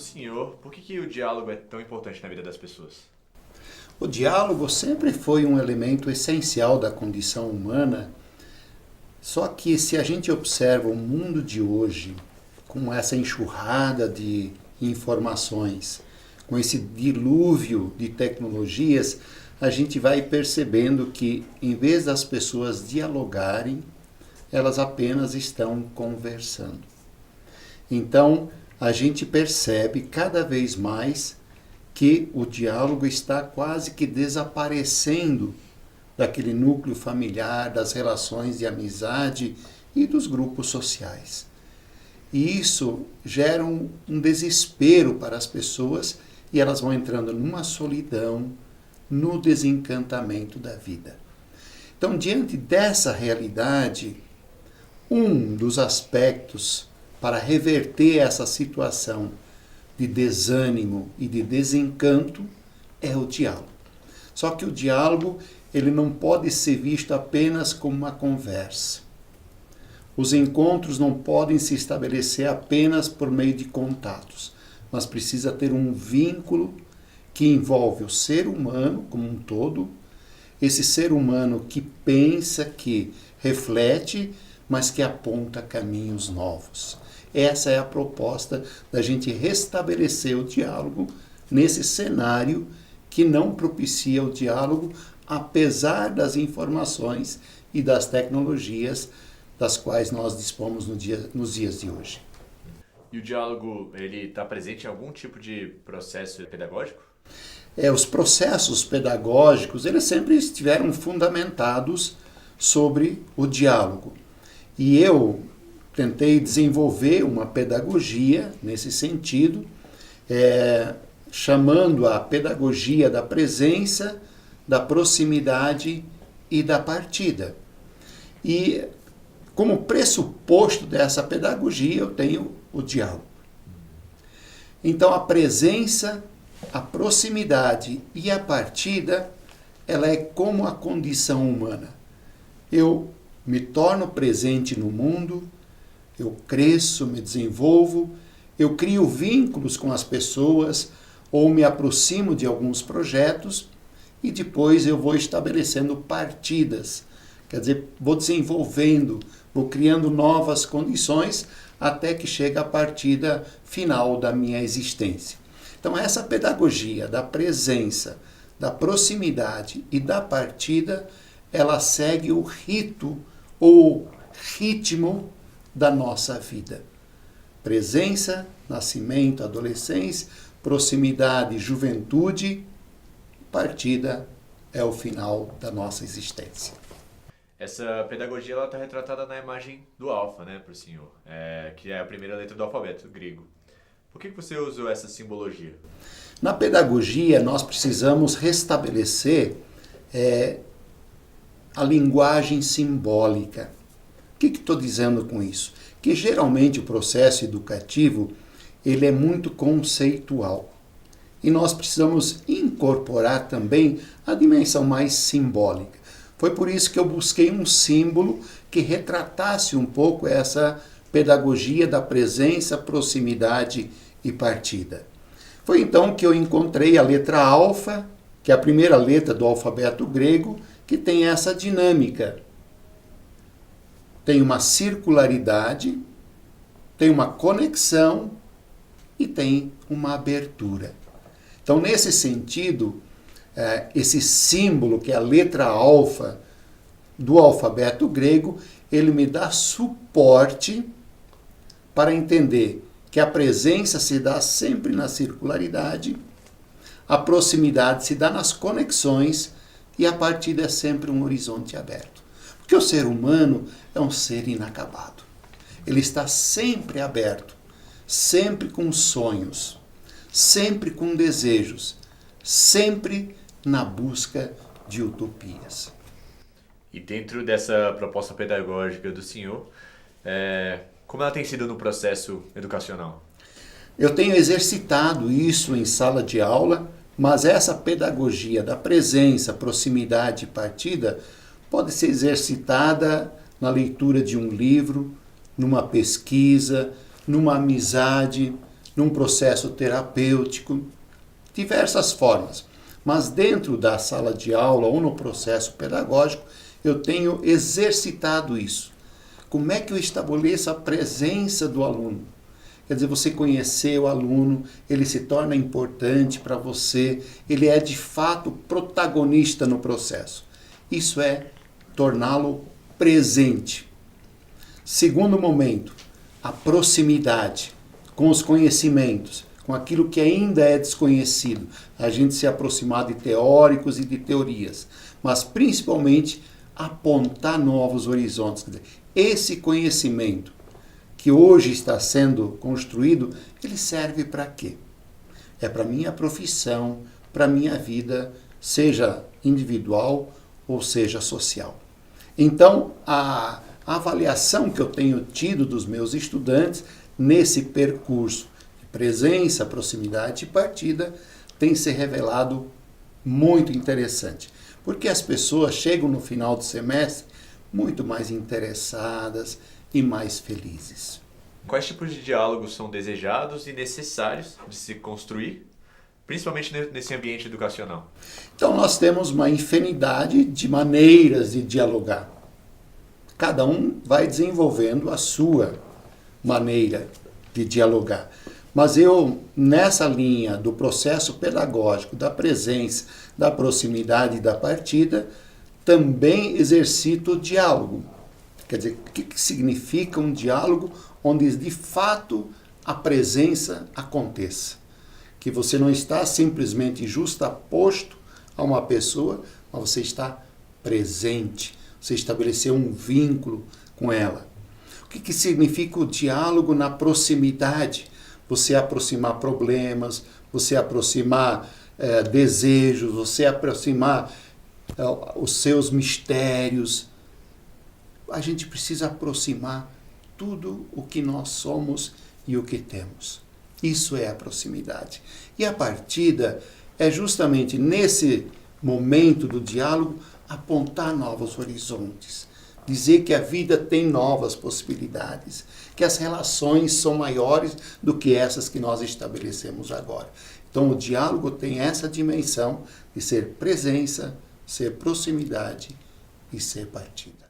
o senhor, por que o diálogo é tão importante na vida das pessoas? O diálogo sempre foi um elemento essencial da condição humana, só que se a gente observa o mundo de hoje, com essa enxurrada de informações, com esse dilúvio de tecnologias, a gente vai percebendo que, em vez das pessoas dialogarem, elas apenas estão conversando. Então, a gente percebe cada vez mais que o diálogo está quase que desaparecendo daquele núcleo familiar, das relações de amizade e dos grupos sociais. E isso gera um desespero para as pessoas e elas vão entrando numa solidão, no desencantamento da vida. Então, diante dessa realidade, um dos aspectos para reverter essa situação de desânimo e de desencanto é o diálogo. Só que o diálogo, ele não pode ser visto apenas como uma conversa. Os encontros não podem se estabelecer apenas por meio de contatos, mas precisa ter um vínculo que envolve o ser humano como um todo, esse ser humano que pensa, que reflete, mas que aponta caminhos novos. Essa é a proposta da gente restabelecer o diálogo nesse cenário que não propicia o diálogo, apesar das informações e das tecnologias das quais nós dispomos nos dias de hoje. E o diálogo, ele está presente em algum tipo de processo pedagógico? Os processos pedagógicos, eles sempre estiveram fundamentados sobre o diálogo. E eu tentei desenvolver uma pedagogia nesse sentido, chamando a pedagogia da presença, da proximidade e da partida. E como pressuposto dessa pedagogia eu tenho o diálogo. Então a presença, a proximidade e a partida, ela é como a condição humana. Eu me torno presente no mundo, eu cresço, me desenvolvo, eu crio vínculos com as pessoas ou me aproximo de alguns projetos e depois eu vou estabelecendo partidas. Quer dizer, vou desenvolvendo, vou criando novas condições até que chega a partida final da minha existência. Então essa pedagogia da presença, da proximidade e da partida, ela segue o rito ou ritmo da nossa vida. Presença, nascimento, adolescência, proximidade, juventude, partida é o final da nossa existência. Essa pedagogia está retratada na imagem do alfa, né, para o senhor, que é a primeira letra do alfabeto grego. Por que você usou essa simbologia? Na pedagogia, nós precisamos restabelecer a linguagem simbólica. O que estou dizendo com isso? Que geralmente o processo educativo ele é muito conceitual. E nós precisamos incorporar também a dimensão mais simbólica. Foi por isso que eu busquei um símbolo que retratasse um pouco essa pedagogia da presença, proximidade e partida. Foi então que eu encontrei a letra alfa, que é a primeira letra do alfabeto grego, que tem essa dinâmica. Tem uma circularidade, tem uma conexão e tem uma abertura. Então, nesse sentido, esse símbolo, que é a letra alfa do alfabeto grego, ele me dá suporte para entender que a presença se dá sempre na circularidade, a proximidade se dá nas conexões e a partida é sempre um horizonte aberto. Porque o ser humano é um ser inacabado. Ele está sempre aberto, sempre com sonhos, sempre com desejos, sempre na busca de utopias. E dentro dessa proposta pedagógica do senhor, como ela tem sido no processo educacional? Eu tenho exercitado isso em sala de aula, mas essa pedagogia da presença, proximidade e partida pode ser exercitada na leitura de um livro, numa pesquisa, numa amizade, num processo terapêutico, diversas formas. Mas dentro da sala de aula ou no processo pedagógico, eu tenho exercitado isso. Como é que eu estabeleço a presença do aluno? Quer dizer, você conhecer o aluno, ele se torna importante para você, ele é de fato protagonista no processo. Isso é torná-lo presente. Segundo momento, a proximidade com os conhecimentos, com aquilo que ainda é desconhecido. A gente se aproximar de teóricos e de teorias, mas principalmente apontar novos horizontes. Quer dizer, esse conhecimento que hoje está sendo construído, ele serve para quê? É para minha profissão, para minha vida, seja individual ou seja social. Então, a avaliação que eu tenho tido dos meus estudantes nesse percurso de presença, proximidade e partida tem se revelado muito interessante. Porque as pessoas chegam no final do semestre muito mais interessadas e mais felizes. Quais tipos de diálogos são desejados e necessários de se construir, principalmente nesse ambiente educacional? Então, nós temos uma infinidade de maneiras de dialogar. Cada um vai desenvolvendo a sua maneira de dialogar. Mas eu, nessa linha do processo pedagógico, da presença, da proximidade e da partida, também exercito o diálogo. Quer dizer, o que significa um diálogo onde de fato a presença aconteça? Que você não está simplesmente justaposto a uma pessoa, mas você está presente, você estabeleceu um vínculo com ela. O que significa o diálogo na proximidade? Você aproximar problemas, você aproximar desejos, você aproximar os seus mistérios. A gente precisa aproximar tudo o que nós somos e o que temos. Isso é a proximidade. E a partida é justamente nesse momento do diálogo apontar novos horizontes. Dizer que a vida tem novas possibilidades, que as relações são maiores do que essas que nós estabelecemos agora. Então o diálogo tem essa dimensão de ser presença, ser proximidade e ser partida.